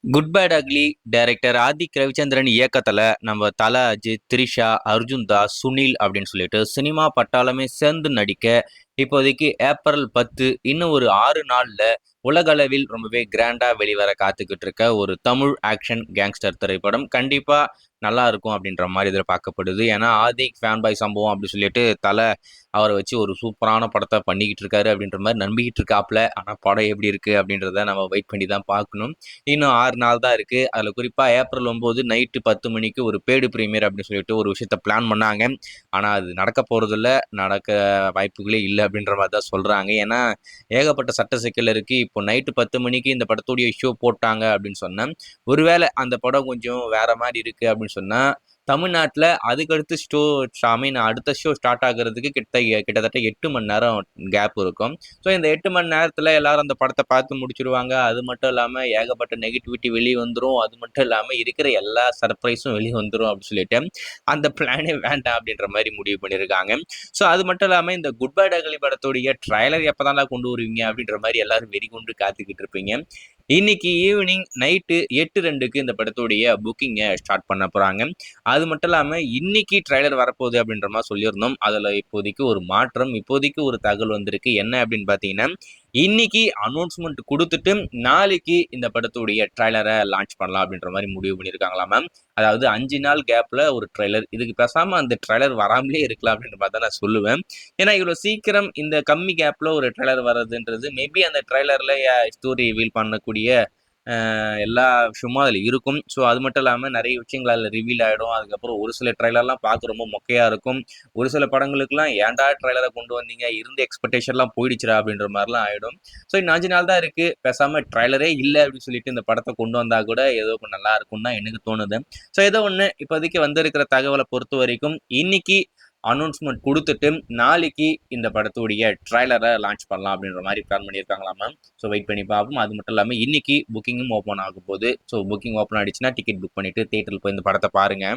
Good Bad Ugly director Adhik Ravichandran இயக்கத்துல நம்ம தல அஜித், த்ரிஷா, அர்ஜுன் தாஸ், சுனில் அப்படின்னு சொல்லிட்டு சினிமா பட்டாளமே சேர்ந்து நடிக்க இப்போதைக்கு ஏப்ரல் 10 இன்னும் ஒரு 6 நாள்ல உலகளவில் ரொம்பவே கிராண்டா வெளிவர காத்துக்கிட்டு இருக்க ஒரு தமிழ் ஆக்ஷன் கேங்ஸ்டர் திரைப்படம் கண்டிப்பா நல்லா இருக்கும் அப்படின்ற மாதிரி எதிர்பார்க்கப்படுது. ஏன்னா ஆதிக் ஃபேன் பாய் சம்பவம் அப்படி சொல்லிட்டு தலை அவரை வச்சு ஒரு சூப்பரான படத்தை பண்ணிக்கிட்டு இருக்காரு அப்படின்ற மாதிரி நம்பிக்கிட்டு இருக்காப்ல. ஆனால் படம் எப்படி இருக்கு அப்படின்றத நம்ம வெயிட் பண்ணி தான் பார்க்கணும். இன்னும் 6 நாள் தான் இருக்கு. அதில் குறிப்பாக ஏப்ரல் 9 நைட்டு 10 மணிக்கு ஒரு பேடு பிரீமியர் அப்படின்னு சொல்லிட்டு ஒரு விஷயத்த பிளான் பண்ணாங்க. ஆனால் அது நடக்க போறதில்ல, நடக்க வாய்ப்புகளே இல்லை அப்படின்ற மாதிரி தான் சொல்றாங்க. ஏன்னா ஏகப்பட்ட சட்ட சிக்கல் இருக்கு. இப்போ நைட்டு 10 மணிக்கு இந்த படத்துடைய ஷோ போட்டாங்க அப்படின்னு சொன்னேன். ஒருவேளை அந்த படம் கொஞ்சம் வேற மாதிரி இருக்கு அப்படின்னு சொன்னா தமிழ்நாட்டில் அதுக்கடுத்து அடுத்த ஷோ ஸ்டார்ட் ஆகுறதுக்கு கிட்டத்தட்ட 8 மணி நேரம் கேப் இருக்கும். ஸோ இந்த 8 மணி நேரத்தில் எல்லாரும் அந்த படத்தை பார்த்து முடிச்சிருவாங்க. அது மட்டும் இல்லாமல் ஏகப்பட்ட நெகட்டிவிட்டி வெளியே வந்துடும். அது மட்டும் இல்லாமல் இருக்கிற எல்லா சர்ப்ரைஸும் வெளியே வந்துடும் அப்படின்னு சொல்லிட்டு அந்த பிளானே வேண்டாம் அப்படின்ற மாதிரி முடிவு பண்ணியிருக்காங்க. ஸோ அது மட்டும் இல்லாமல் இந்த குட் பை டக்லி படத்துடைய ட்ரைலர் எப்போ தான் கொண்டு வருவீங்க அப்படின்ற மாதிரி எல்லாரும் வெறிகொண்டு காத்துக்கிட்டு இருப்பீங்க. இன்னைக்கு ஈவினிங் நைட்டு 8:02க்கு இந்த படத்துடைய புக்கிங்கை ஸ்டார்ட் பண்ண போகிறாங்க. அது மட்டும் இல்லாமல் இன்னைக்கு ட்ரைலர் வரப்போகுது அப்படின்ற மாதிரி சொல்லியிருந்தோம். அதில் இப்போதைக்கு ஒரு மாற்றம், இப்போதைக்கு ஒரு தகவல் வந்திருக்கு. என்ன அப்படின்னு பார்த்தீங்கன்னா இன்னைக்கு அனௌன்ஸ்மெண்ட் கொடுத்துட்டு நாளைக்கு இந்த படத்துடைய ட்ரைலரை லான்ச் பண்ணலாம் அப்படின்ற மாதிரி முடிவு பண்ணியிருக்காங்களா மேம். அதாவது 5 நாள் கேப்ல ஒரு ட்ரைலர். இதுக்கு பேசாம அந்த ட்ரைலர் வராமலே இருக்கலாம் அப்படின்ற மாதிரி தான் நான் சொல்லுவேன். ஏன்னா இவ்வளவு சீக்கிரம் இந்த கம்மி கேப்ல ஒரு ட்ரைலர் வர்றதுன்றது மேபி அந்த ட்ரைலர்ல ஸ்டோரி ரிவீல் பண்ணக்கூடிய எல்லா விஷயமும் அதில் இருக்கும். ஸோ அது மட்டும் இல்லாமல் நிறைய விஷயங்கள் அதில் ரிவீல் ஆகிடும். அதுக்கப்புறம் ஒரு சில ட்ரைலர்லாம் பார்க்க ரொம்ப மொக்கையாக இருக்கும். ஒரு சில படங்களுக்குலாம் ஏன்டா ட்ரைலரை கொண்டு வந்தீங்க, இருந்த எக்ஸ்பெக்டேஷன்லாம் போயிடுச்சுரா அப்படின்ற மாதிரிலாம் ஆகிடும். ஸோ இன்னும் 5 நாள் தான் இருக்குது. பேசாமல் ட்ரைலரே இல்லை அப்படின்னு சொல்லிட்டு இந்த படத்தை கொண்டு வந்தால் கூட ஏதோ நல்லா இருக்கும் தான் எனக்கு தோணுது. ஸோ ஏதோ ஒன்று இப்போதைக்கு வந்திருக்கிற தகவலை பொறுத்த வரைக்கும் இன்னைக்கு அனௌன்ஸ்மெண்ட் கொடுத்துட்டு நாளைக்கு இந்த படத்துடைய ட்ரைலரை லான்ச் பண்ணலாம் அப்படின்ற மாதிரி பிளான் பண்ணியிருக்காங்களாமா. ஸோ வெயிட் பண்ணி பார்ப்போம். அது மட்டும் இல்லாமல் இன்னைக்கு புக்கிங்கும் ஓப்பன் ஆகும் போது, ஸோ புக்கிங் ஓப்பன் ஆகிடுச்சுன்னா டிக்கெட் புக் பண்ணிட்டு தியேட்டரில் போய் இந்த படத்தை பாருங்க.